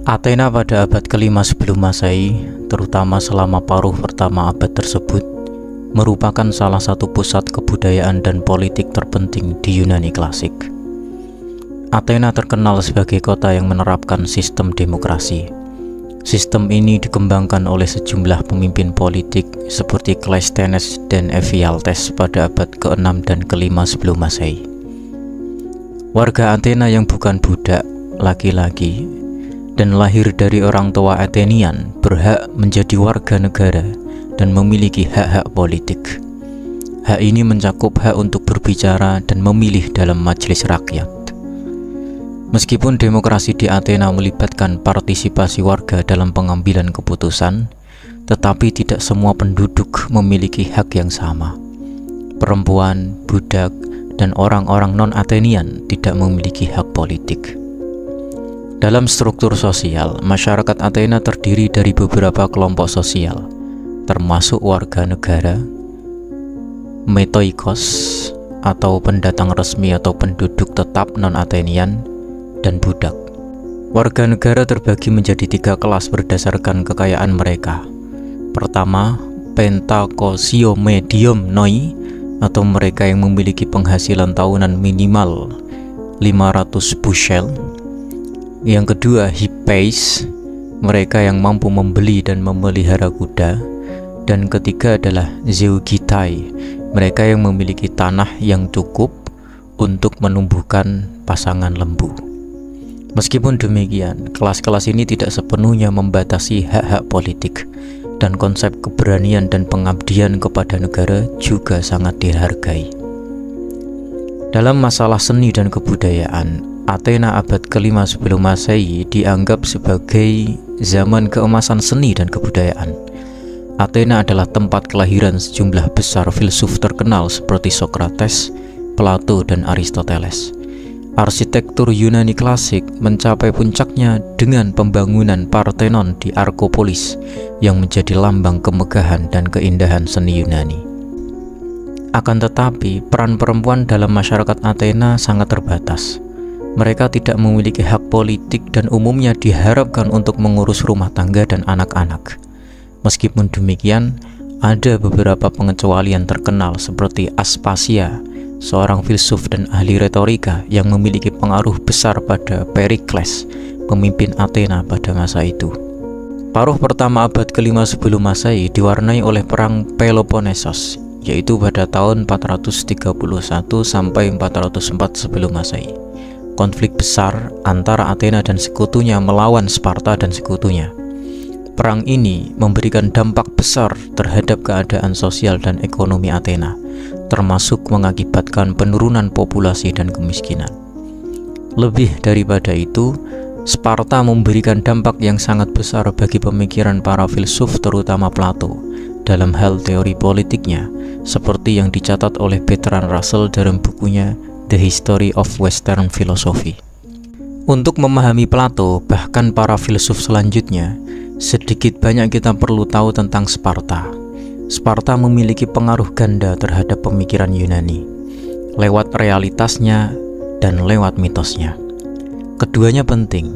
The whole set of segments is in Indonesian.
Athena pada abad kelima sebelum Masehi, terutama selama paruh pertama abad tersebut, merupakan salah satu pusat kebudayaan dan politik terpenting di Yunani klasik. Athena terkenal sebagai kota yang menerapkan sistem demokrasi. Sistem ini dikembangkan oleh sejumlah pemimpin politik seperti Cleisthenes dan Ephialtes pada abad ke-6 dan ke-5 sebelum Masehi. Warga Athena yang bukan budak, laki-laki, dan lahir dari orang tua Athenian berhak menjadi warga negara dan memiliki hak-hak politik. Hak ini mencakup hak untuk berbicara dan memilih dalam majelis rakyat. Meskipun demokrasi di Athena melibatkan partisipasi warga dalam pengambilan keputusan, tetapi tidak semua penduduk memiliki hak yang sama. Perempuan, budak, dan orang-orang non-Athenian tidak memiliki hak politik. Dalam struktur sosial, masyarakat Athena terdiri dari beberapa kelompok sosial, termasuk warga negara, metoikos atau pendatang resmi atau penduduk tetap non-Athenian, dan budak. Warga negara terbagi menjadi 3 kelas berdasarkan kekayaan mereka. Pertama, Pentakosioomediomnoi atau mereka yang memiliki penghasilan tahunan minimal 500 bushel. Yang kedua, Hippeis, mereka yang mampu membeli dan memelihara kuda. Dan ketiga adalah Zeugitai, mereka yang memiliki tanah yang cukup untuk menumbuhkan pasangan lembu. Meskipun demikian, kelas-kelas ini tidak sepenuhnya membatasi hak-hak politik, dan konsep keberanian dan pengabdian kepada negara juga sangat dihargai. Dalam masalah seni dan kebudayaan, Athena abad kelima sebelum Masehi dianggap sebagai zaman keemasan seni dan kebudayaan. Athena adalah tempat kelahiran sejumlah besar filsuf terkenal seperti Socrates, Plato, dan Aristoteles. Arsitektur Yunani klasik mencapai puncaknya dengan pembangunan Parthenon di Argopolis yang menjadi lambang kemegahan dan keindahan seni Yunani. Akan tetapi, peran perempuan dalam masyarakat Athena sangat terbatas. Mereka tidak memiliki hak politik dan umumnya diharapkan untuk mengurus rumah tangga dan anak-anak. Meskipun demikian, ada beberapa pengecualian terkenal seperti Aspasia, seorang filsuf dan ahli retorika yang memiliki pengaruh besar pada Perikles, pemimpin Athena pada masa itu. Paruh pertama abad kelima sebelum Masehi diwarnai oleh perang Peloponnesos, yaitu pada tahun 431 sampai 404 sebelum Masehi. Konflik besar antara Athena dan sekutunya melawan Sparta dan sekutunya. Perang ini memberikan dampak besar terhadap keadaan sosial dan ekonomi Athena, termasuk mengakibatkan penurunan populasi dan kemiskinan. Lebih daripada itu, Sparta memberikan dampak yang sangat besar bagi pemikiran para filsuf terutama Plato dalam hal teori politiknya, seperti yang dicatat oleh Bertrand Russell dalam bukunya The History of Western Philosophy. Untuk memahami Plato, bahkan para filsuf selanjutnya, sedikit banyak kita perlu tahu tentang Sparta. Sparta memiliki pengaruh ganda terhadap pemikiran Yunani, lewat realitasnya dan lewat mitosnya. Keduanya penting.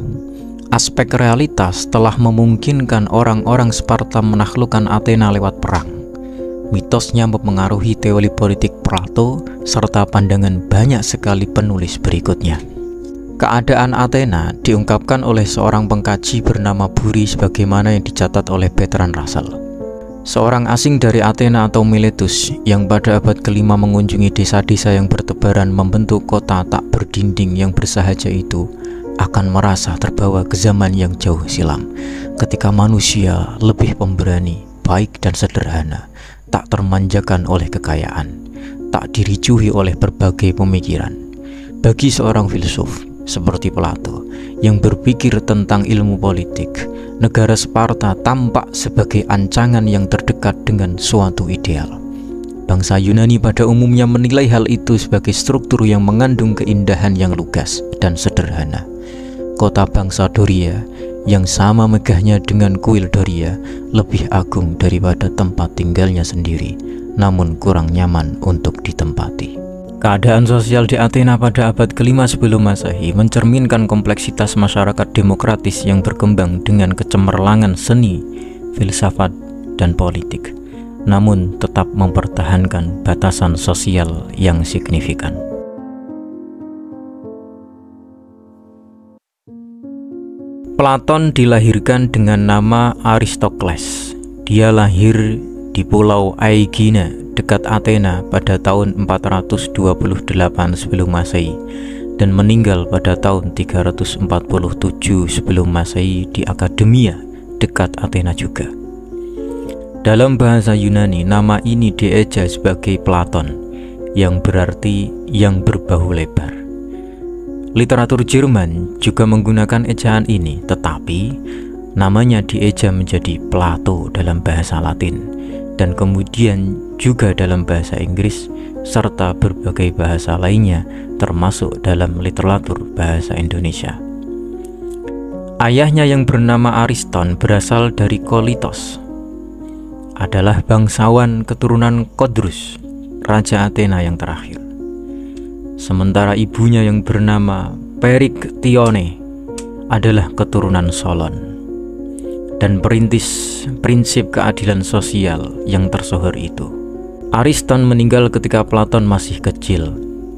Aspek realitas telah memungkinkan orang-orang Sparta menaklukkan Athena lewat perang. Mitosnya mempengaruhi teori politik Plato serta pandangan banyak sekali penulis berikutnya. Keadaan Athena diungkapkan oleh seorang pengkaji bernama Buri sebagaimana yang dicatat oleh Bertrand Russell. Seorang asing dari Athena atau Miletus yang pada abad kelima mengunjungi desa-desa yang bertebaran membentuk kota tak berdinding yang bersahaja itu akan merasa terbawa ke zaman yang jauh silam, ketika manusia lebih pemberani, baik dan sederhana, tak termanjakan oleh kekayaan, tak diricuhi oleh berbagai pemikiran. Bagi seorang filsuf seperti Plato yang berpikir tentang ilmu politik, negara Sparta tampak sebagai ancaman yang terdekat dengan suatu ideal. Bangsa Yunani pada umumnya menilai hal itu sebagai struktur yang mengandung keindahan yang lugas dan sederhana. Kota bangsa Doria yang sama megahnya dengan kuil Doria lebih agung daripada tempat tinggalnya sendiri, namun kurang nyaman untuk ditempati. Keadaan sosial di Athena pada abad ke-5 sebelum Masehi mencerminkan kompleksitas masyarakat demokratis yang berkembang dengan kecemerlangan seni, filsafat, dan politik, namun tetap mempertahankan batasan sosial yang signifikan. Platon dilahirkan dengan nama Aristokles. Dia lahir di Pulau Aegina dekat Athena pada tahun 428 sebelum Masehi dan meninggal pada tahun 347 sebelum Masehi di Akademia dekat Athena juga. Dalam bahasa Yunani, nama ini dieja sebagai Platon, yang berarti yang berbahu lebar. Literatur Jerman juga menggunakan ejaan ini, tetapi namanya dieja menjadi Plato dalam bahasa Latin, dan kemudian juga dalam bahasa Inggris serta berbagai bahasa lainnya termasuk dalam literatur bahasa Indonesia. Ayahnya yang bernama Ariston berasal dari Kolitos, adalah bangsawan keturunan Kodrus, Raja Athena yang terakhir. Sementara ibunya yang bernama Periktione adalah keturunan Solon dan perintis prinsip keadilan sosial yang tersohor itu. Ariston meninggal ketika Platon masih kecil.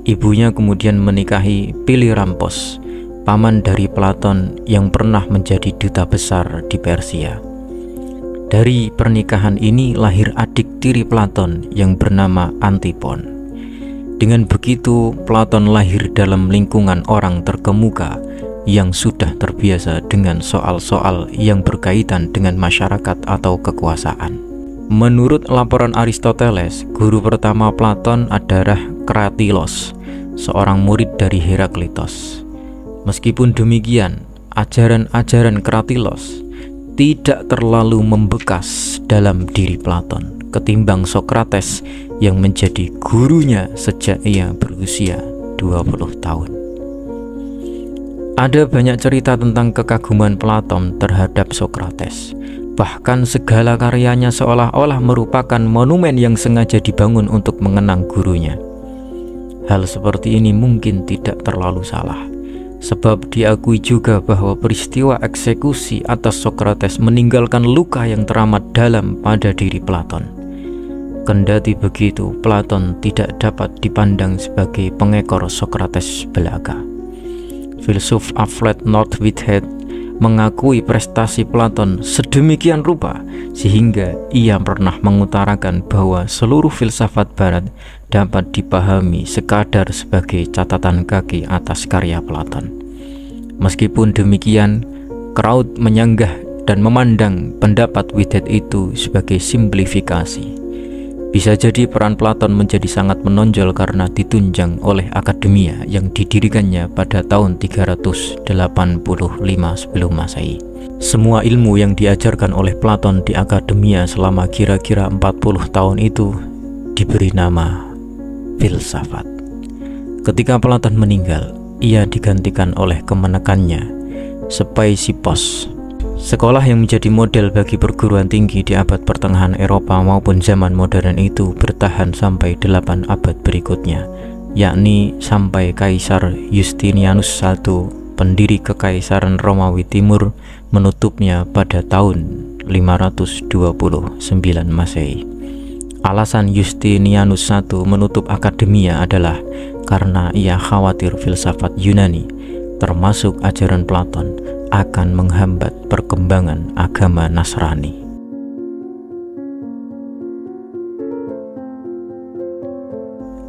Ibunya kemudian menikahi Pilirampos, paman dari Platon yang pernah menjadi duta besar di Persia. Dari pernikahan ini lahir adik tiri Platon yang bernama Antipon. Dengan begitu, Platon lahir dalam lingkungan orang terkemuka yang sudah terbiasa dengan soal-soal yang berkaitan dengan masyarakat atau kekuasaan. Menurut laporan Aristoteles, guru pertama Platon adalah Kratilos, seorang murid dari Heraklitos. Meskipun demikian, ajaran-ajaran Kratilos tidak terlalu membekas dalam diri Platon ketimbang Sokrates yang menjadi gurunya sejak ia berusia 20 tahun. Ada banyak cerita tentang kekaguman Platon terhadap Sokrates. Bahkan segala karyanya seolah-olah merupakan monumen yang sengaja dibangun untuk mengenang gurunya. Hal seperti ini mungkin tidak terlalu salah, sebab diakui juga bahwa peristiwa eksekusi atas Sokrates meninggalkan luka yang teramat dalam pada diri Platon. Kendati begitu, Platon tidak dapat dipandang sebagai pengekor Sokrates belaka. Filsuf Alfred North Whitehead mengakui prestasi Platon sedemikian rupa sehingga ia pernah mengutarakan bahwa seluruh filsafat barat dapat dipahami sekadar sebagai catatan kaki atas karya Platon. Meskipun demikian, Kraut menyanggah dan memandang pendapat Whitehead itu sebagai simplifikasi. Bisa jadi peran Platon menjadi sangat menonjol karena ditunjang oleh akademia yang didirikannya pada tahun 385 sebelum Masehi. Semua ilmu yang diajarkan oleh Platon di akademia selama kira-kira 40 tahun itu diberi nama filsafat. Ketika Platon meninggal, ia digantikan oleh kemenakannya, Speusippos. Sekolah yang menjadi model bagi perguruan tinggi di abad pertengahan Eropa maupun zaman modern itu bertahan sampai 8 abad berikutnya, yakni sampai Kaisar Justinianus I, pendiri Kekaisaran Romawi Timur, menutupnya pada tahun 529 Masehi. Alasan Justinianus I menutup akademia adalah karena ia khawatir filsafat Yunani, termasuk ajaran Platon, akan menghambat perkembangan agama Nasrani.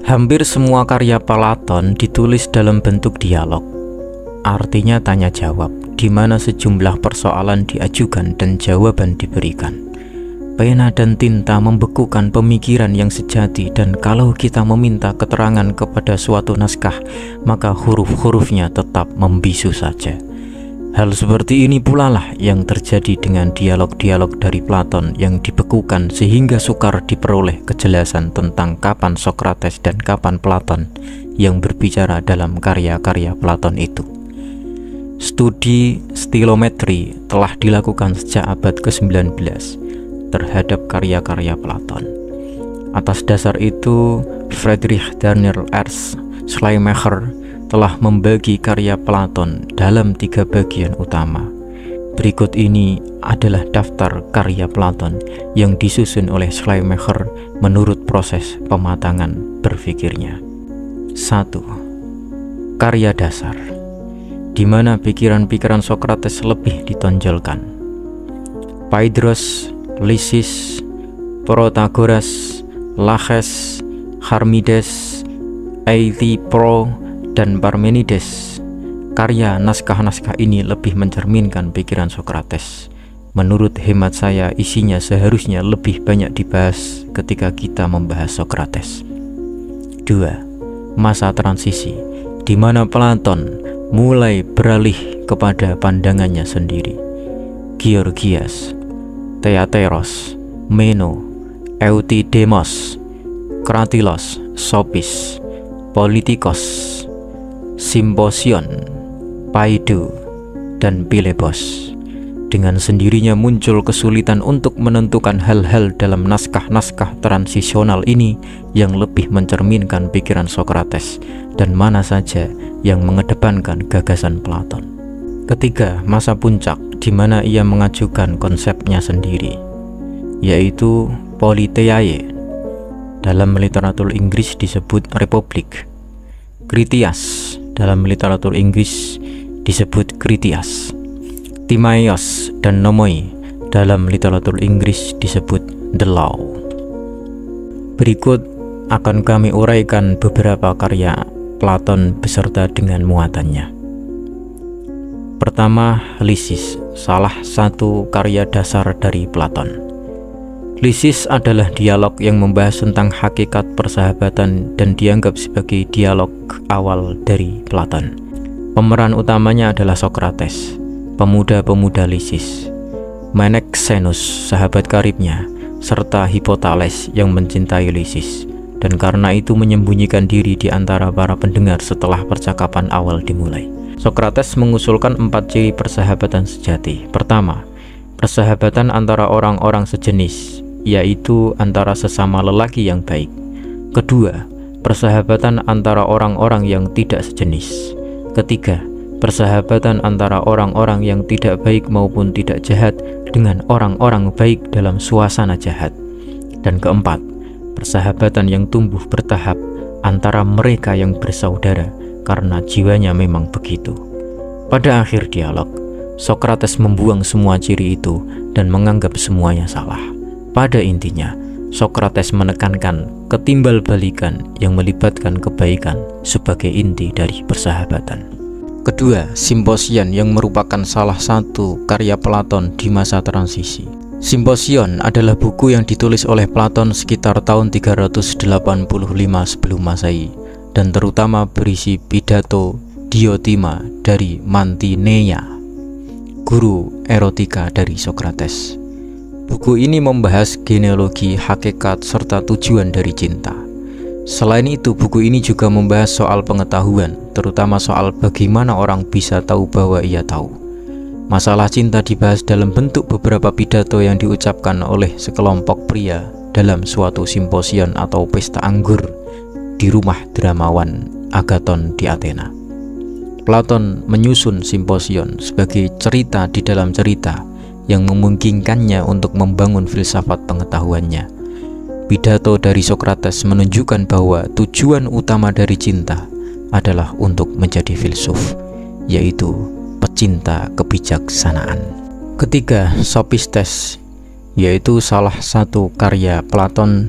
Hampir semua karya Platon ditulis dalam bentuk dialog, artinya tanya jawab, di mana sejumlah persoalan diajukan dan jawaban diberikan. Pena dan tinta membekukan pemikiran yang sejati, dan kalau kita meminta keterangan kepada suatu naskah, maka huruf-hurufnya tetap membisu saja. Hal seperti ini pula lah yang terjadi dengan dialog-dialog dari Platon yang dibekukan sehingga sukar diperoleh kejelasan tentang kapan Sokrates dan kapan Platon yang berbicara dalam karya-karya Platon itu. Studi stilometri telah dilakukan sejak abad ke-19 terhadap karya-karya Platon. Atas dasar itu, Friedrich Daniel Ernst Schleiermacher telah membagi karya Platon dalam 3 bagian utama. Berikut ini adalah daftar karya Platon yang disusun oleh Schleiermacher menurut proses pematangan berpikirnya. 1. Karya dasar, di mana pikiran-pikiran Sokrates lebih ditonjolkan. Phaedrus, Lysis, Protagoras, Laches, Charmides, Euthyphro, dan Parmenides. Karya naskah-naskah ini lebih mencerminkan pikiran Sokrates. Menurut hemat saya, isinya seharusnya lebih banyak dibahas ketika kita membahas Sokrates. 2. Masa transisi, di mana Platon mulai beralih kepada pandangannya sendiri. Georgias, Theateros, Meno, Euthydemus, Kratilos, Sophis, Politikos, Symposion, Paido, dan Philebos. Dengan sendirinya muncul kesulitan untuk menentukan hal-hal dalam naskah-naskah transisional ini yang lebih mencerminkan pikiran Sokrates dan mana saja yang mengedepankan gagasan Platon. Ketiga, masa puncak, di mana ia mengajukan konsepnya sendiri, yaitu Politeia. Dalam literatur Inggris disebut Republik. Critias, dalam literatur Inggris disebut Critias. Timaios dan Nomoi, dalam literatur Inggris disebut The Law. Berikut akan kami uraikan beberapa karya Platon beserta dengan muatannya. Pertama, Lysis, salah satu karya dasar dari Platon. Lysis adalah dialog yang membahas tentang hakikat persahabatan dan dianggap sebagai dialog awal dari Platon. Pemeran utamanya adalah Sokrates, pemuda-pemuda Lysis, Menexenus, sahabat karibnya, serta Hippotales yang mencintai Lysis, dan karena itu menyembunyikan diri di antara para pendengar setelah percakapan awal dimulai. Sokrates mengusulkan 4 ciri persahabatan sejati. Pertama, persahabatan antara orang-orang sejenis, yaitu antara sesama lelaki yang baik. Kedua, persahabatan antara orang-orang yang tidak sejenis. Ketiga, persahabatan antara orang-orang yang tidak baik maupun tidak jahat dengan orang-orang baik dalam suasana jahat. Dan keempat, persahabatan yang tumbuh bertahap antara mereka yang bersaudara karena jiwanya memang begitu. Pada akhir dialog, Sokrates membuang semua ciri itu dan menganggap semuanya salah. Pada intinya, Sokrates menekankan ketimbalbalikan yang melibatkan kebaikan sebagai inti dari persahabatan. Kedua, Symposion yang merupakan salah satu karya Platon di masa transisi. Symposion adalah buku yang ditulis oleh Platon sekitar tahun 385 sebelum Masehi dan terutama berisi pidato Diotima dari Mantineia, guru erotika dari Sokrates. Buku ini membahas genealogi, hakikat, serta tujuan dari cinta. Selain itu, buku ini juga membahas soal pengetahuan, terutama soal bagaimana orang bisa tahu bahwa ia tahu. Masalah cinta dibahas dalam bentuk beberapa pidato yang diucapkan oleh sekelompok pria dalam suatu simposion atau pesta anggur di rumah dramawan Agathon di Athena. Platon menyusun simposion sebagai cerita di dalam cerita yang memungkinkannya untuk membangun filsafat pengetahuannya. Pidato dari Sokrates menunjukkan bahwa tujuan utama dari cinta adalah untuk menjadi filsuf, yaitu pecinta kebijaksanaan. Ketiga, Sophistes, yaitu salah satu karya Platon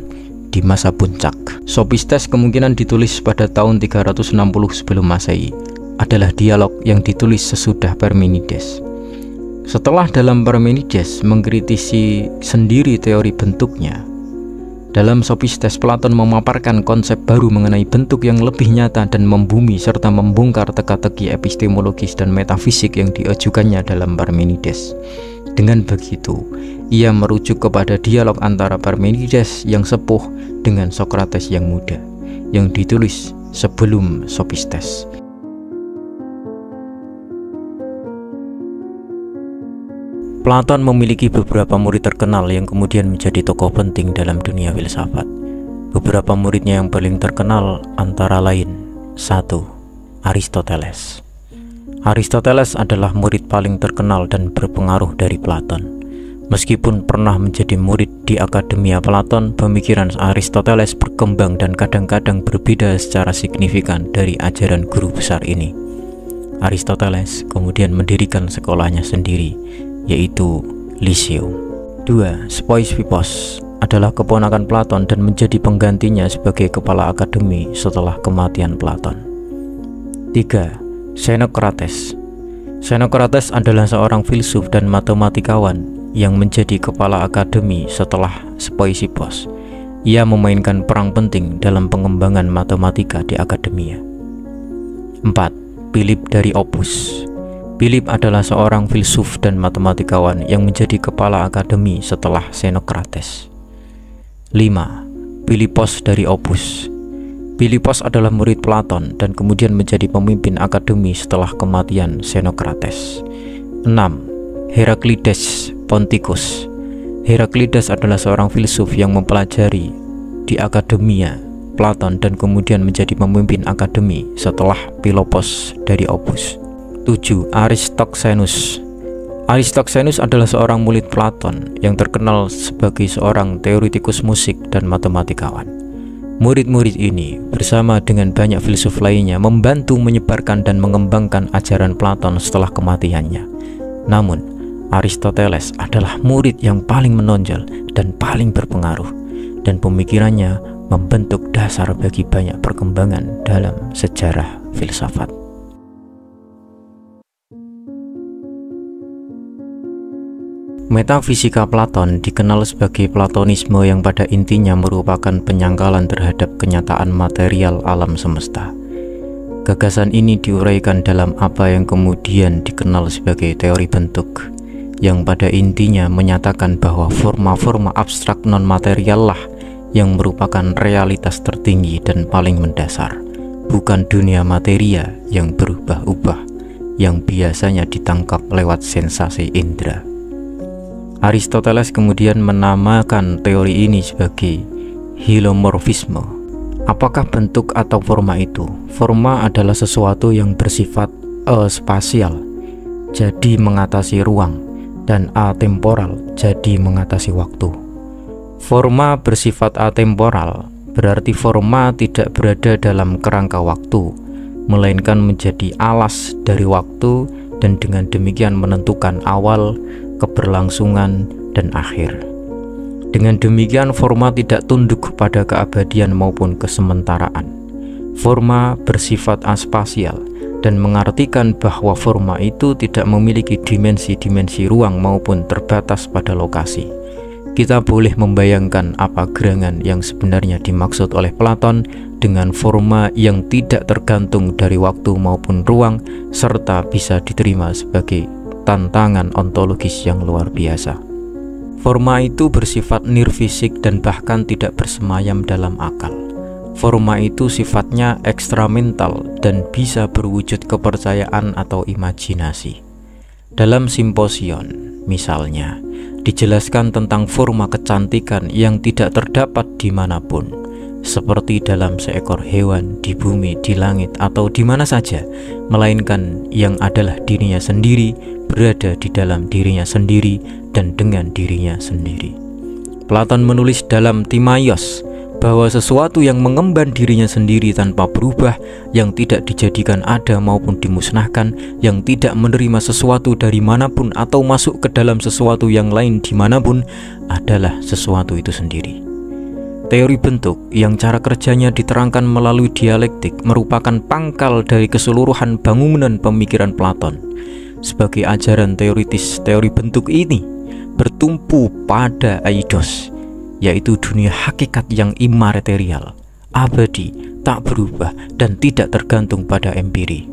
di masa puncak. Sophistes kemungkinan ditulis pada tahun 360 sebelum Masehi, adalah dialog yang ditulis sesudah Parmenides. Setelah dalam Parmenides mengkritisi sendiri teori bentuknya, dalam Sophistes Platon memaparkan konsep baru mengenai bentuk yang lebih nyata dan membumi serta membongkar teka-teki epistemologis dan metafisik yang diajukannya dalam Parmenides. Dengan begitu, ia merujuk kepada dialog antara Parmenides yang sepuh dengan Sokrates yang muda, yang ditulis sebelum Sophistes. Platon memiliki beberapa murid terkenal yang kemudian menjadi tokoh penting dalam dunia filsafat. Beberapa muridnya yang paling terkenal antara lain: 1. Aristoteles. Aristoteles adalah murid paling terkenal dan berpengaruh dari Platon. Meskipun pernah menjadi murid di Akademia Platon, pemikiran Aristoteles berkembang dan kadang-kadang berbeda secara signifikan dari ajaran guru besar ini. Aristoteles kemudian mendirikan sekolahnya sendiri, yaitu Lyceum. 2. Speusippos adalah keponakan Platon dan menjadi penggantinya sebagai kepala akademi setelah kematian Platon. 3. Xenocrates. Xenocrates adalah seorang filsuf dan matematikawan yang menjadi kepala akademi setelah Speusippos. Ia memainkan peran penting dalam pengembangan matematika di akademia. 4. Philip dari Opus. Philip adalah seorang filsuf dan matematikawan yang menjadi kepala akademi setelah Xenocrates. 5. Philippos dari Opus. Philippos adalah murid Platon dan kemudian menjadi pemimpin akademi setelah kematian Xenocrates. 6. Heraklides Ponticus. Heraklides adalah seorang filsuf yang mempelajari di Akademia Platon dan kemudian menjadi pemimpin akademi setelah Philippos dari Opus. 7. Aristoxenus. Aristoxenus adalah seorang murid Platon yang terkenal sebagai seorang teoretikus musik dan matematikawan. Murid-murid ini bersama dengan banyak filsuf lainnya membantu menyebarkan dan mengembangkan ajaran Platon setelah kematiannya. Namun, Aristoteles adalah murid yang paling menonjol dan paling berpengaruh, dan pemikirannya membentuk dasar bagi banyak perkembangan dalam sejarah filsafat. Metafisika Platon dikenal sebagai Platonisme yang pada intinya merupakan penyangkalan terhadap kenyataan material alam semesta. Gagasan ini diuraikan dalam apa yang kemudian dikenal sebagai teori bentuk, yang pada intinya menyatakan bahwa forma-forma abstrak non-material lah yang merupakan realitas tertinggi dan paling mendasar, bukan dunia materia yang berubah-ubah yang biasanya ditangkap lewat sensasi indera. Aristoteles kemudian menamakan teori ini sebagai hilomorfisme. Apakah bentuk atau forma itu? Forma adalah sesuatu yang bersifat spasial, jadi mengatasi ruang, dan atemporal, jadi mengatasi waktu. Forma bersifat atemporal berarti forma tidak berada dalam kerangka waktu, melainkan menjadi alas dari waktu dan dengan demikian menentukan awal, keberlangsungan, dan akhir. Dengan demikian forma tidak tunduk pada keabadian maupun kesementaraan. Forma bersifat aspasial dan mengartikan bahwa forma itu tidak memiliki dimensi-dimensi ruang maupun terbatas pada lokasi. Kita boleh membayangkan apa gerangan yang sebenarnya dimaksud oleh Platon dengan forma yang tidak tergantung dari waktu maupun ruang, serta bisa diterima sebagai tantangan ontologis yang luar biasa. Forma itu bersifat nirfisik dan bahkan tidak bersemayam dalam akal. Forma itu sifatnya ekstramental dan bisa berwujud kepercayaan atau imajinasi. Dalam Simposion, misalnya, dijelaskan tentang forma kecantikan yang tidak terdapat dimanapun, seperti dalam seekor hewan, di bumi, di langit, atau di mana saja, melainkan yang adalah dirinya sendiri, berada di dalam dirinya sendiri, dan dengan dirinya sendiri. Platon menulis dalam Timaios bahwa sesuatu yang mengemban dirinya sendiri tanpa berubah, yang tidak dijadikan ada maupun dimusnahkan, yang tidak menerima sesuatu dari manapun atau masuk ke dalam sesuatu yang lain dimanapun, adalah sesuatu itu sendiri. Teori bentuk yang cara kerjanya diterangkan melalui dialektik merupakan pangkal dari keseluruhan bangunan pemikiran Platon. Sebagai ajaran teoritis, teori bentuk ini bertumpu pada eidos, yaitu dunia hakikat yang imaterial, abadi, tak berubah, dan tidak tergantung pada empiri.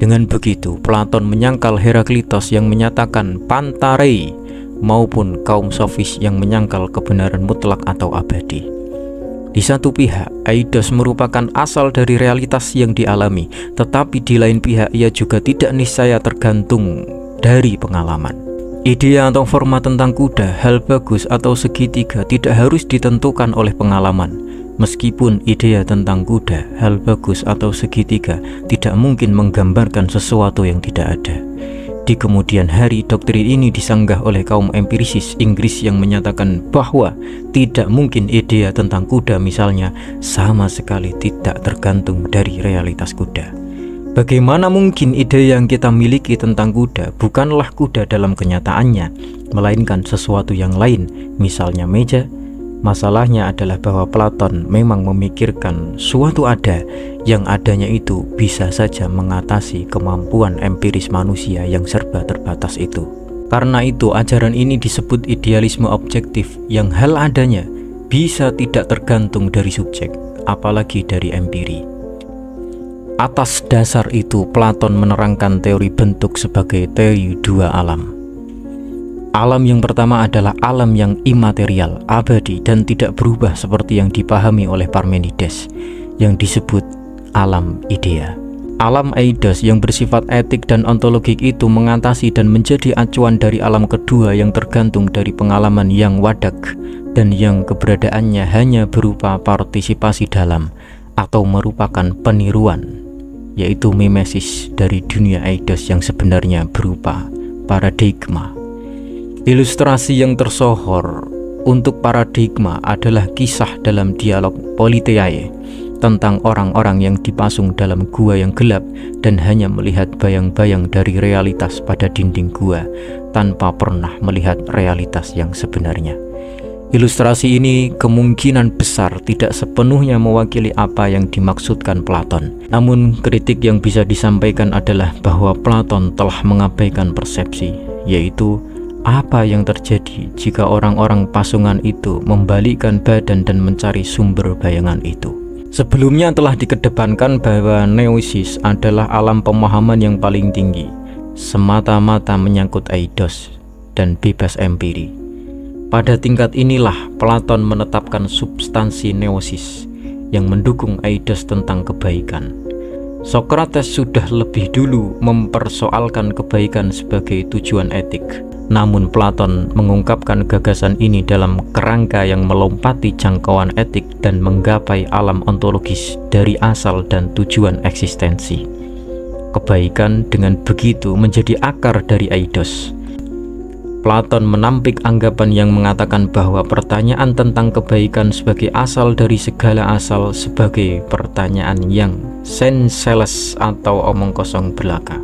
Dengan begitu, Platon menyangkal Heraklitos yang menyatakan pantarei maupun kaum sofis yang menyangkal kebenaran mutlak atau abadi. Di satu pihak, eidos merupakan asal dari realitas yang dialami, tetapi di lain pihak ia juga tidak niscaya tergantung dari pengalaman. Ide atau forma tentang kuda, hal bagus atau segitiga tidak harus ditentukan oleh pengalaman, Meskipun idea tentang kuda, hal bagus atau segitiga tidak mungkin menggambarkan sesuatu yang tidak ada. Di kemudian hari, doktrin ini disanggah oleh kaum empirisis Inggris yang menyatakan bahwa tidak mungkin idea tentang kuda misalnya sama sekali tidak tergantung dari realitas kuda. Bagaimana mungkin ide yang kita miliki tentang kuda bukanlah kuda dalam kenyataannya, melainkan sesuatu yang lain, misalnya meja? Masalahnya adalah bahwa Platon memang memikirkan suatu ada, yang adanya itu bisa saja mengatasi kemampuan empiris manusia yang serba terbatas itu. Karena itu ajaran ini disebut idealisme objektif, yang hal adanya bisa tidak tergantung dari subjek, apalagi dari empiri. Atas dasar itu Platon menerangkan teori bentuk sebagai teori dua alam. Alam yang pertama adalah alam yang imaterial, abadi, dan tidak berubah seperti yang dipahami oleh Parmenides, yang disebut alam idea. Alam eidos yang bersifat etik dan ontologik itu mengatasi dan menjadi acuan dari alam kedua yang tergantung dari pengalaman yang wadak dan yang keberadaannya hanya berupa partisipasi dalam atau merupakan peniruan, yaitu mimesis dari dunia eidos yang sebenarnya berupa paradigma. Ilustrasi yang tersohor untuk paradigma adalah kisah dalam dialog Politeia tentang orang-orang yang dipasung dalam gua yang gelap dan hanya melihat bayang-bayang dari realitas pada dinding gua tanpa pernah melihat realitas yang sebenarnya. Ilustrasi ini kemungkinan besar tidak sepenuhnya mewakili apa yang dimaksudkan Platon. Namun kritik yang bisa disampaikan adalah bahwa Platon telah mengabaikan persepsi, yaitu apa yang terjadi jika orang-orang pasungan itu membalikkan badan dan mencari sumber bayangan itu. Sebelumnya telah dikedepankan bahwa Gnosis adalah alam pemahaman yang paling tinggi, semata-mata menyangkut eidos dan bebas empiri. Pada tingkat inilah Platon menetapkan substansi Gnosis yang mendukung eidos tentang kebaikan. Sokrates sudah lebih dulu mempersoalkan kebaikan sebagai tujuan etik. Namun Platon mengungkapkan gagasan ini dalam kerangka yang melompati jangkauan etik dan menggapai alam ontologis dari asal dan tujuan eksistensi. Kebaikan dengan begitu menjadi akar dari eidos. Platon menampik anggapan yang mengatakan bahwa pertanyaan tentang kebaikan sebagai asal dari segala asal sebagai pertanyaan yang senseless atau omong kosong belaka.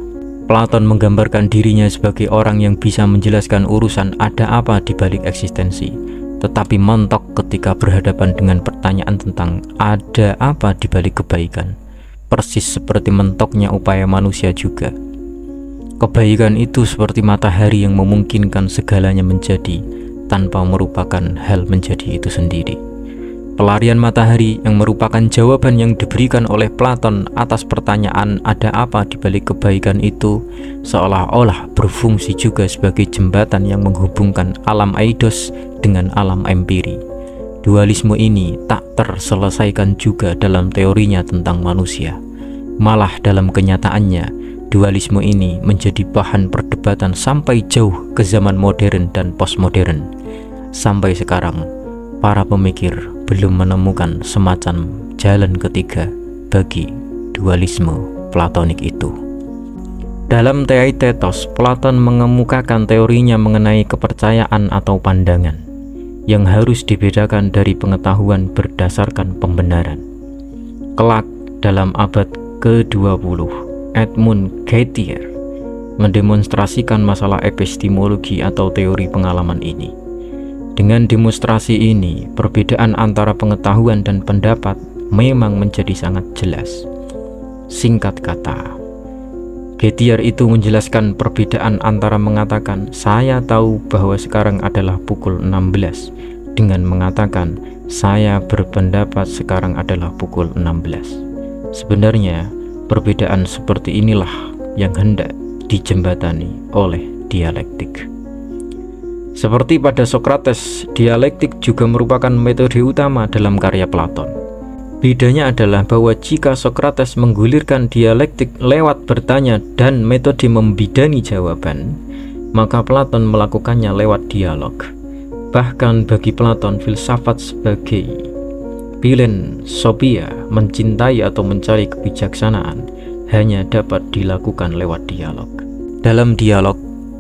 Platon menggambarkan dirinya sebagai orang yang bisa menjelaskan urusan ada apa di balik eksistensi, tetapi mentok ketika berhadapan dengan pertanyaan tentang ada apa di balik kebaikan, persis seperti mentoknya upaya manusia juga. Kebaikan itu seperti matahari yang memungkinkan segalanya menjadi tanpa merupakan hal menjadi itu sendiri. Pelarian matahari yang merupakan jawaban yang diberikan oleh Platon atas pertanyaan ada apa di balik kebaikan itu seolah-olah berfungsi juga sebagai jembatan yang menghubungkan alam eidos dengan alam empiri. Dualisme ini tak terselesaikan juga dalam teorinya tentang manusia. Malah dalam kenyataannya, dualisme ini menjadi bahan perdebatan sampai jauh ke zaman modern dan postmodern. Sampai sekarang, para pemikir belum menemukan semacam jalan ketiga bagi dualisme platonik itu. Dalam Theaitetos, Platon mengemukakan teorinya mengenai kepercayaan atau pandangan yang harus dibedakan dari pengetahuan berdasarkan pembenaran. Kelak dalam abad ke-20, Edmund Gettier mendemonstrasikan masalah epistemologi atau teori pengalaman ini. Dengan demonstrasi ini, perbedaan antara pengetahuan dan pendapat memang menjadi sangat jelas. Singkat kata, Gettier itu menjelaskan perbedaan antara mengatakan saya tahu bahwa sekarang adalah pukul 16 dengan mengatakan saya berpendapat sekarang adalah pukul 16. Sebenarnya, perbedaan seperti inilah yang hendak dijembatani oleh dialektik. Seperti pada Sokrates, dialektik juga merupakan metode utama dalam karya Platon. Bedanya adalah bahwa jika Sokrates menggulirkan dialektik lewat bertanya dan metode membidani jawaban, maka Platon melakukannya lewat dialog. Bahkan bagi Platon, filsafat sebagai Philanthropia, mencintai atau mencari kebijaksanaan, hanya dapat dilakukan lewat dialog. Dalam dialog,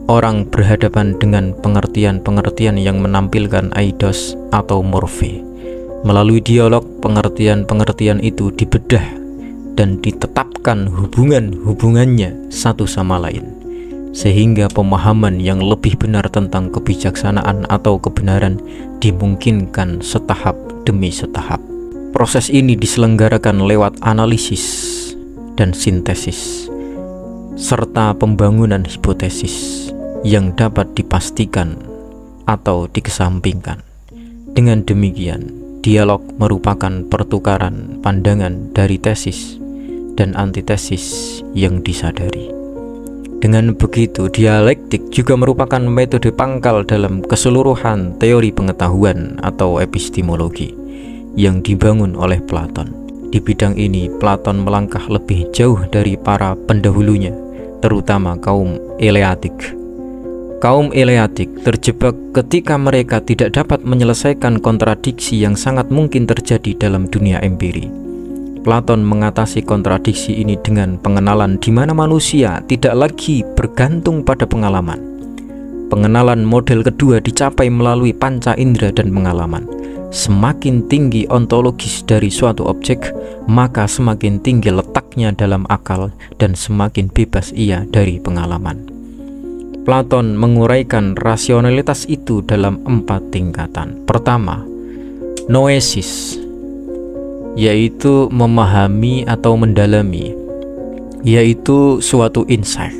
orang berhadapan dengan pengertian-pengertian yang menampilkan eidos atau morphe. Melalui dialog, pengertian-pengertian itu dibedah dan ditetapkan hubungan-hubungannya satu sama lain, sehingga pemahaman yang lebih benar tentang kebijaksanaan atau kebenaran dimungkinkan setahap demi setahap. Proses ini diselenggarakan lewat analisis dan sintesis, serta pembangunan hipotesis yang dapat dipastikan atau dikesampingkan. Dengan demikian, dialog merupakan pertukaran pandangan dari tesis dan antitesis yang disadari. Dengan begitu, dialektik juga merupakan metode pangkal dalam keseluruhan teori pengetahuan atau epistemologi yang dibangun oleh Platon. Di bidang ini, Platon melangkah lebih jauh dari para pendahulunya, terutama kaum Eleatik. Kaum Eleatik terjebak ketika mereka tidak dapat menyelesaikan kontradiksi yang sangat mungkin terjadi dalam dunia empiri. Platon mengatasi kontradiksi ini dengan pengenalan di mana manusia tidak lagi bergantung pada pengalaman. Pengenalan model kedua dicapai melalui panca indera dan pengalaman. Semakin tinggi ontologis dari suatu objek, maka semakin tinggi letaknya dalam akal dan semakin bebas ia dari pengalaman. Platon menguraikan rasionalitas itu dalam 4 tingkatan. Pertama, noesis, yaitu memahami atau mendalami, yaitu suatu insight,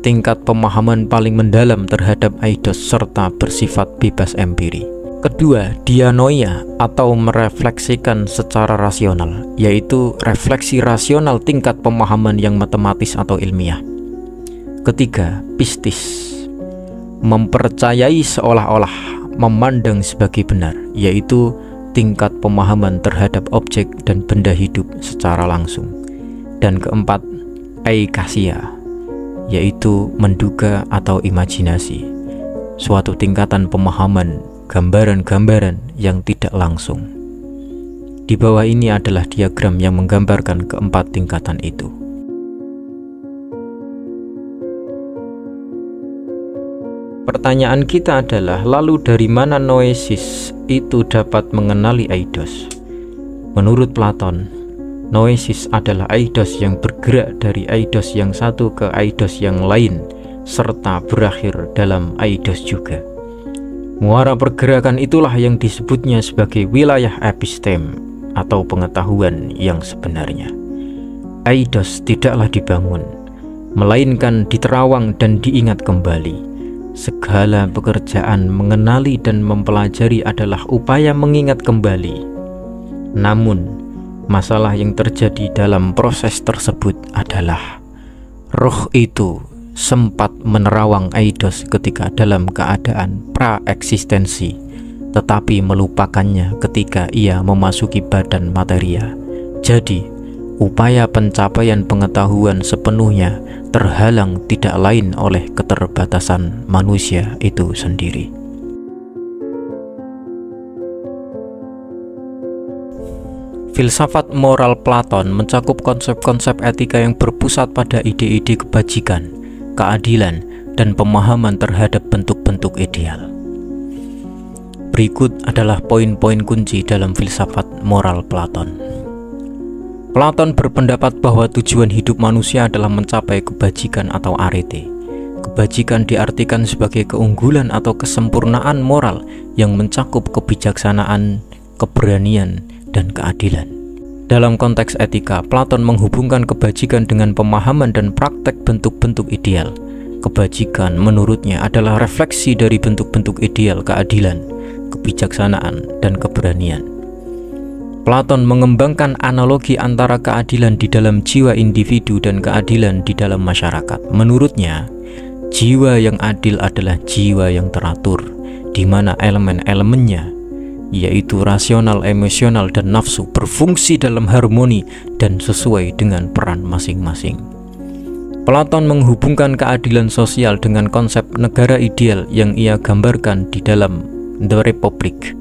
tingkat pemahaman paling mendalam terhadap eidos serta bersifat bebas empiri. Kedua, dianoia atau merefleksikan secara rasional, yaitu refleksi rasional tingkat pemahaman yang matematis atau ilmiah. Ketiga, pistis, mempercayai seolah-olah, memandang sebagai benar, yaitu tingkat pemahaman terhadap objek dan benda hidup secara langsung. Dan keempat, eikasia, yaitu menduga atau imajinasi, suatu tingkatan pemahaman gambaran-gambaran yang tidak langsung. Di bawah ini adalah diagram yang menggambarkan keempat tingkatan itu. Pertanyaan kita adalah, lalu dari mana noesis itu dapat mengenali eidos? Menurut Platon, noesis adalah eidos yang bergerak dari eidos yang satu ke eidos yang lain, serta berakhir dalam eidos juga. Muara pergerakan itulah yang disebutnya sebagai wilayah epistem atau pengetahuan yang sebenarnya. Eidos tidaklah dibangun, melainkan diterawang dan diingat kembali. Segala pekerjaan mengenali dan mempelajari adalah upaya mengingat kembali. Namun, masalah yang terjadi dalam proses tersebut adalah roh itu sempat menerawang eidos ketika dalam keadaan pra-eksistensi, tetapi melupakannya ketika ia memasuki badan materia. Jadi, upaya pencapaian pengetahuan sepenuhnya terhalang tidak lain oleh keterbatasan manusia itu sendiri. Filsafat moral Platon mencakup konsep-konsep etika yang berpusat pada ide-ide kebajikan, keadilan, dan pemahaman terhadap bentuk-bentuk ideal. Berikut adalah poin-poin kunci dalam filsafat moral Platon. Platon berpendapat bahwa tujuan hidup manusia adalah mencapai kebajikan atau arete. Kebajikan diartikan sebagai keunggulan atau kesempurnaan moral yang mencakup kebijaksanaan, keberanian, dan keadilan. Dalam konteks etika, Platon menghubungkan kebajikan dengan pemahaman dan praktek bentuk-bentuk ideal. Kebajikan menurutnya adalah refleksi dari bentuk-bentuk ideal keadilan, kebijaksanaan, dan keberanian. Platon mengembangkan analogi antara keadilan di dalam jiwa individu dan keadilan di dalam masyarakat. Menurutnya, jiwa yang adil adalah jiwa yang teratur, di mana elemen-elemennya, yaitu rasional, emosional, dan nafsu, berfungsi dalam harmoni dan sesuai dengan peran masing-masing. Platon menghubungkan keadilan sosial dengan konsep negara ideal yang ia gambarkan di dalam The Republic.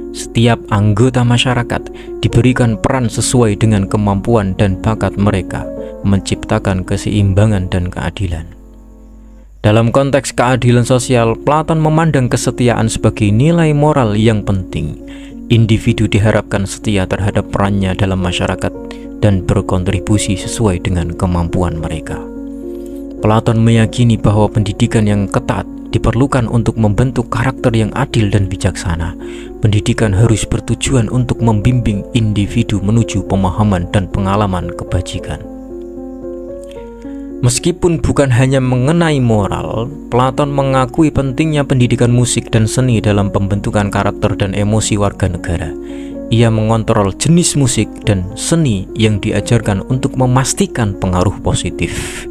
Setiap anggota masyarakat diberikan peran sesuai dengan kemampuan dan bakat mereka, menciptakan keseimbangan dan keadilan. Dalam konteks keadilan sosial, Platon memandang kesetiaan sebagai nilai moral yang penting. Individu diharapkan setia terhadap perannya dalam masyarakat dan berkontribusi sesuai dengan kemampuan mereka. Platon meyakini bahwa pendidikan yang ketat diperlukan untuk membentuk karakter yang adil dan bijaksana. Pendidikan harus bertujuan untuk membimbing individu menuju pemahaman dan pengalaman kebajikan. Meskipun bukan hanya mengenai moral, Platon mengakui pentingnya pendidikan musik dan seni dalam pembentukan karakter dan emosi warga negara. Ia mengontrol jenis musik dan seni yang diajarkan untuk memastikan pengaruh positif.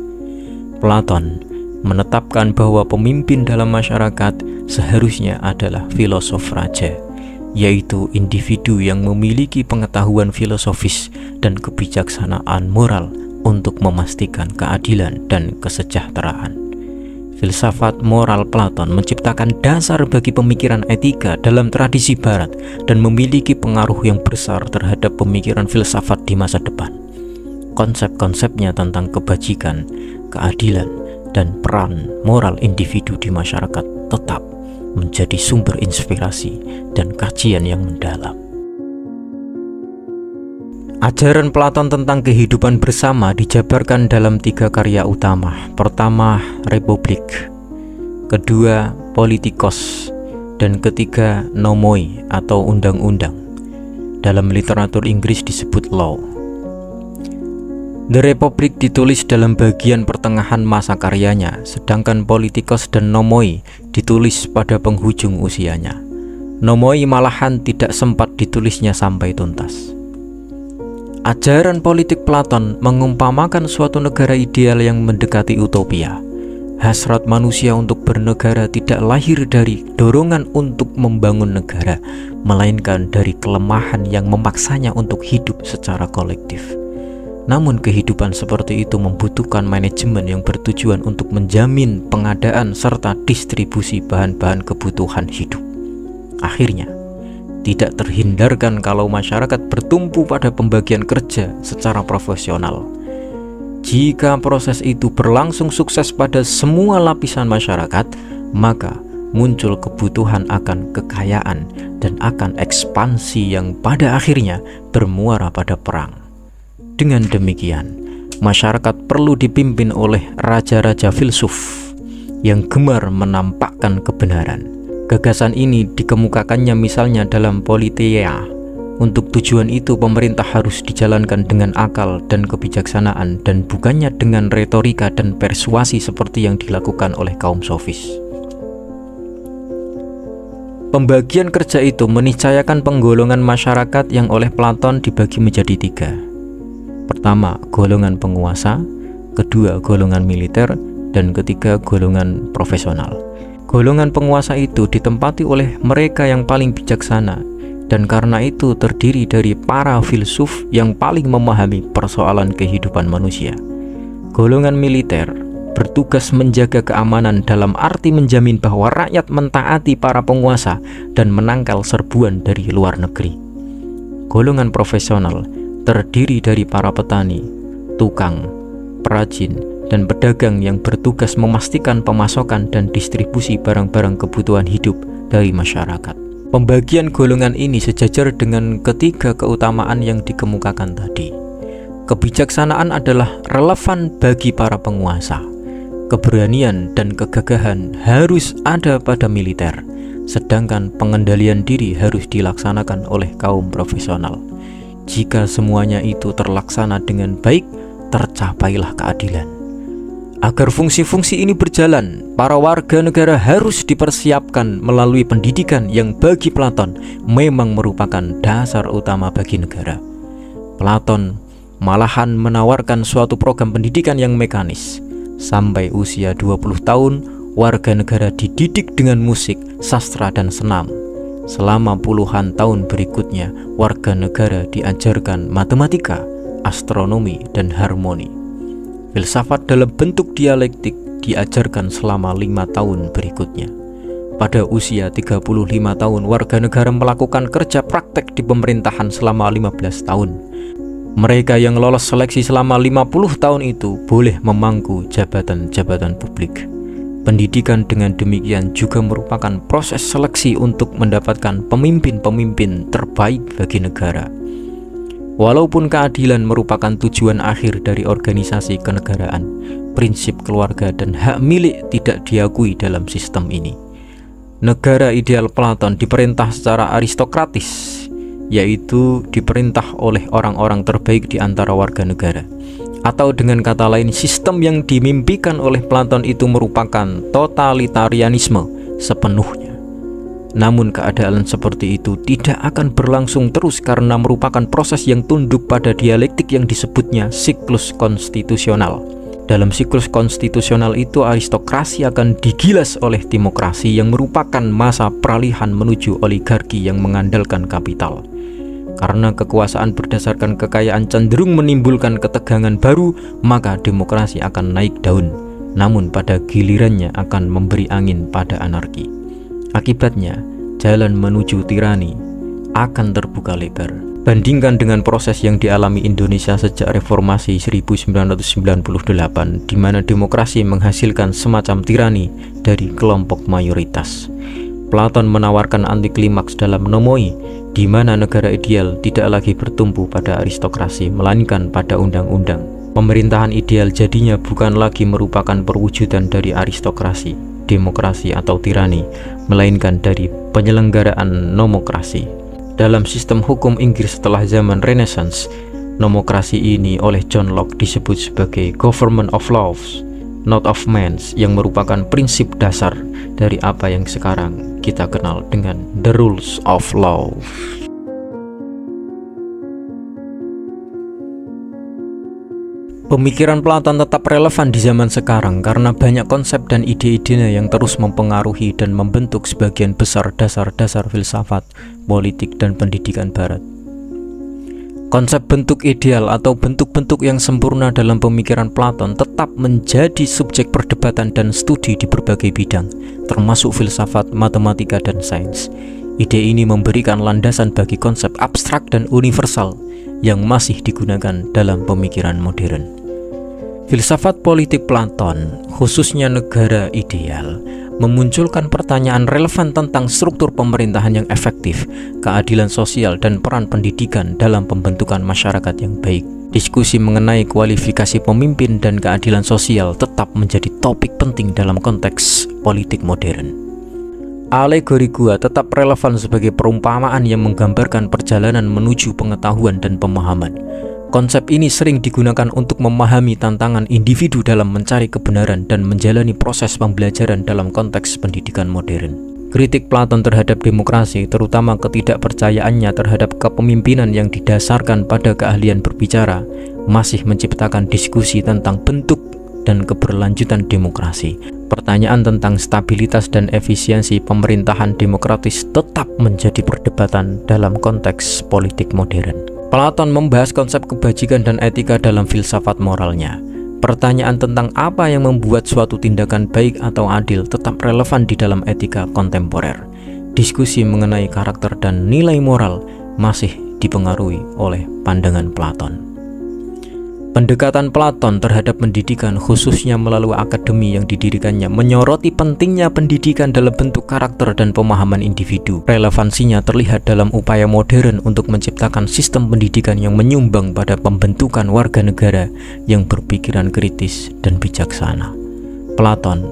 Platon menetapkan bahwa pemimpin dalam masyarakat seharusnya adalah filosof raja, yaitu individu yang memiliki pengetahuan filosofis dan kebijaksanaan moral untuk memastikan keadilan dan kesejahteraan. Filsafat moral Platon menciptakan dasar bagi pemikiran etika dalam tradisi barat dan memiliki pengaruh yang besar terhadap pemikiran filsafat di masa depan. Konsep-konsepnya tentang kebajikan, keadilan, dan peran moral individu di masyarakat tetap menjadi sumber inspirasi dan kajian yang mendalam. Ajaran Platon tentang kehidupan bersama dijabarkan dalam 3 karya utama. Pertama, Republik, kedua, Politikos, dan ketiga, Nomoi atau undang-undang. Dalam literatur Inggris disebut law. The Republic ditulis dalam bagian pertengahan masa karyanya, sedangkan Politikos dan Nomoi ditulis pada penghujung usianya. Nomoi malahan tidak sempat ditulisnya sampai tuntas. Ajaran politik Platon mengumpamakan suatu negara ideal yang mendekati utopia. Hasrat manusia untuk bernegara tidak lahir dari dorongan untuk membangun negara, melainkan dari kelemahan yang memaksanya untuk hidup secara kolektif. Namun kehidupan seperti itu membutuhkan manajemen yang bertujuan untuk menjamin pengadaan serta distribusi bahan-bahan kebutuhan hidup. Akhirnya, tidak terhindarkan kalau masyarakat bertumpu pada pembagian kerja secara profesional. Jika proses itu berlangsung sukses pada semua lapisan masyarakat, maka muncul kebutuhan akan kekayaan dan akan ekspansi yang pada akhirnya bermuara pada perang. Dengan demikian, masyarakat perlu dipimpin oleh raja-raja filsuf yang gemar menampakkan kebenaran. Gagasan ini dikemukakannya misalnya dalam Politeia. Untuk tujuan itu pemerintah harus dijalankan dengan akal dan kebijaksanaan dan bukannya dengan retorika dan persuasi seperti yang dilakukan oleh kaum sofis. Pembagian kerja itu meniscayakan penggolongan masyarakat yang oleh Platon dibagi menjadi 3. Pertama, golongan penguasa, kedua, golongan militer, dan ketiga, golongan profesional. Golongan penguasa itu ditempati oleh mereka yang paling bijaksana, dan karena itu terdiri dari para filsuf yang paling memahami persoalan kehidupan manusia. Golongan militer bertugas menjaga keamanan dalam arti menjamin bahwa rakyat mentaati para penguasa dan menangkal serbuan dari luar negeri. Golongan profesional terdiri dari para petani, tukang, perajin, dan pedagang yang bertugas memastikan pemasokan dan distribusi barang-barang kebutuhan hidup dari masyarakat. Pembagian golongan ini sejajar dengan ketiga keutamaan yang dikemukakan tadi. Kebijaksanaan adalah relevan bagi para penguasa. Keberanian dan kegagahan harus ada pada militer, sedangkan pengendalian diri harus dilaksanakan oleh kaum profesional. Jika semuanya itu terlaksana dengan baik, tercapailah keadilan. Agar fungsi-fungsi ini berjalan, para warga negara harus dipersiapkan melalui pendidikan yang bagi Platon memang merupakan dasar utama bagi negara. Platon malahan menawarkan suatu program pendidikan yang mekanis. Sampai usia 20 tahun, warga negara dididik dengan musik, sastra, dan senam. Selama puluhan tahun berikutnya, warga negara diajarkan matematika, astronomi, dan harmoni. Filsafat dalam bentuk dialektik diajarkan selama 5 tahun berikutnya. pada usia 35 tahun, warga negara melakukan kerja praktek di pemerintahan selama 15 tahun. Mereka yang lolos seleksi selama 50 tahun itu boleh memangku jabatan-jabatan publik. Pendidikan dengan demikian juga merupakan proses seleksi untuk mendapatkan pemimpin-pemimpin terbaik bagi negara. Walaupun keadilan merupakan tujuan akhir dari organisasi kenegaraan, prinsip keluarga dan hak milik tidak diakui dalam sistem ini. Negara ideal Platon diperintah secara aristokratis, yaitu diperintah oleh orang-orang terbaik di antara warga negara. Atau dengan kata lain, sistem yang dimimpikan oleh Platon itu merupakan totalitarianisme sepenuhnya. Namun keadaan seperti itu tidak akan berlangsung terus karena merupakan proses yang tunduk pada dialektik yang disebutnya siklus konstitusional. Dalam siklus konstitusional itu, aristokrasi akan digilas oleh demokrasi yang merupakan masa peralihan menuju oligarki yang mengandalkan kapital. Karena kekuasaan berdasarkan kekayaan cenderung menimbulkan ketegangan baru, maka demokrasi akan naik daun, namun pada gilirannya akan memberi angin pada anarki. Akibatnya, jalan menuju tirani akan terbuka lebar. Bandingkan dengan proses yang dialami Indonesia sejak reformasi 1998, di mana demokrasi menghasilkan semacam tirani dari kelompok mayoritas. Platon menawarkan anti klimaks dalam Nomoi, di mana negara ideal tidak lagi bertumpu pada aristokrasi, melainkan pada undang-undang. Pemerintahan ideal jadinya bukan lagi merupakan perwujudan dari aristokrasi, demokrasi atau tirani, melainkan dari penyelenggaraan nomokrasi. Dalam sistem hukum Inggris setelah zaman Renaissance, nomokrasi ini oleh John Locke disebut sebagai government of laws, not of men, yang merupakan prinsip dasar dari apa yang sekarang kita kenal dengan the rules of law. Pemikiran Platon tetap relevan di zaman sekarang karena banyak konsep dan ide-idenya yang terus mempengaruhi dan membentuk sebagian besar dasar-dasar filsafat, politik, dan pendidikan barat. Konsep bentuk ideal atau bentuk-bentuk yang sempurna dalam pemikiran Platon tetap menjadi subjek perdebatan dan studi di berbagai bidang, termasuk filsafat, matematika, dan sains. Ide ini memberikan landasan bagi konsep abstrak dan universal yang masih digunakan dalam pemikiran modern. Filsafat politik Platon, khususnya negara ideal, memunculkan pertanyaan relevan tentang struktur pemerintahan yang efektif, keadilan sosial, dan peran pendidikan dalam pembentukan masyarakat yang baik. Diskusi mengenai kualifikasi pemimpin dan keadilan sosial tetap menjadi topik penting dalam konteks politik modern. Alegori gua tetap relevan sebagai perumpamaan yang menggambarkan perjalanan menuju pengetahuan dan pemahaman. Konsep ini sering digunakan untuk memahami tantangan individu dalam mencari kebenaran dan menjalani proses pembelajaran dalam konteks pendidikan modern. Kritik Platon terhadap demokrasi, terutama ketidakpercayaannya terhadap kepemimpinan yang didasarkan pada keahlian berbicara, masih menciptakan diskusi tentang bentuk dan keberlanjutan demokrasi. Pertanyaan tentang stabilitas dan efisiensi pemerintahan demokratis tetap menjadi perdebatan dalam konteks politik modern. Platon membahas konsep kebajikan dan etika dalam filsafat moralnya. Pertanyaan tentang apa yang membuat suatu tindakan baik atau adil tetap relevan di dalam etika kontemporer. Diskusi mengenai karakter dan nilai moral masih dipengaruhi oleh pandangan Platon. Pendekatan Platon terhadap pendidikan, khususnya melalui akademi yang didirikannya, menyoroti pentingnya pendidikan dalam bentuk karakter dan pemahaman individu. Relevansinya terlihat dalam upaya modern untuk menciptakan sistem pendidikan yang menyumbang pada pembentukan warga negara yang berpikiran kritis dan bijaksana. Platon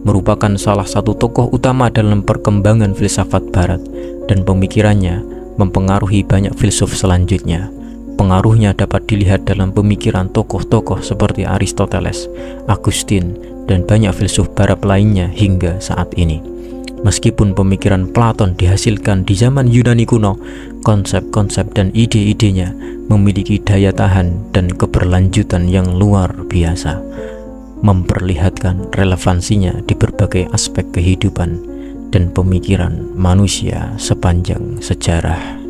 merupakan salah satu tokoh utama dalam perkembangan filsafat barat, dan pemikirannya mempengaruhi banyak filsuf selanjutnya. Pengaruhnya dapat dilihat dalam pemikiran tokoh-tokoh seperti Aristoteles, Augustine, dan banyak filsuf barat lainnya hingga saat ini. Meskipun pemikiran Platon dihasilkan di zaman Yunani kuno, konsep-konsep dan ide-idenya memiliki daya tahan dan keberlanjutan yang luar biasa, memperlihatkan relevansinya di berbagai aspek kehidupan dan pemikiran manusia sepanjang sejarah.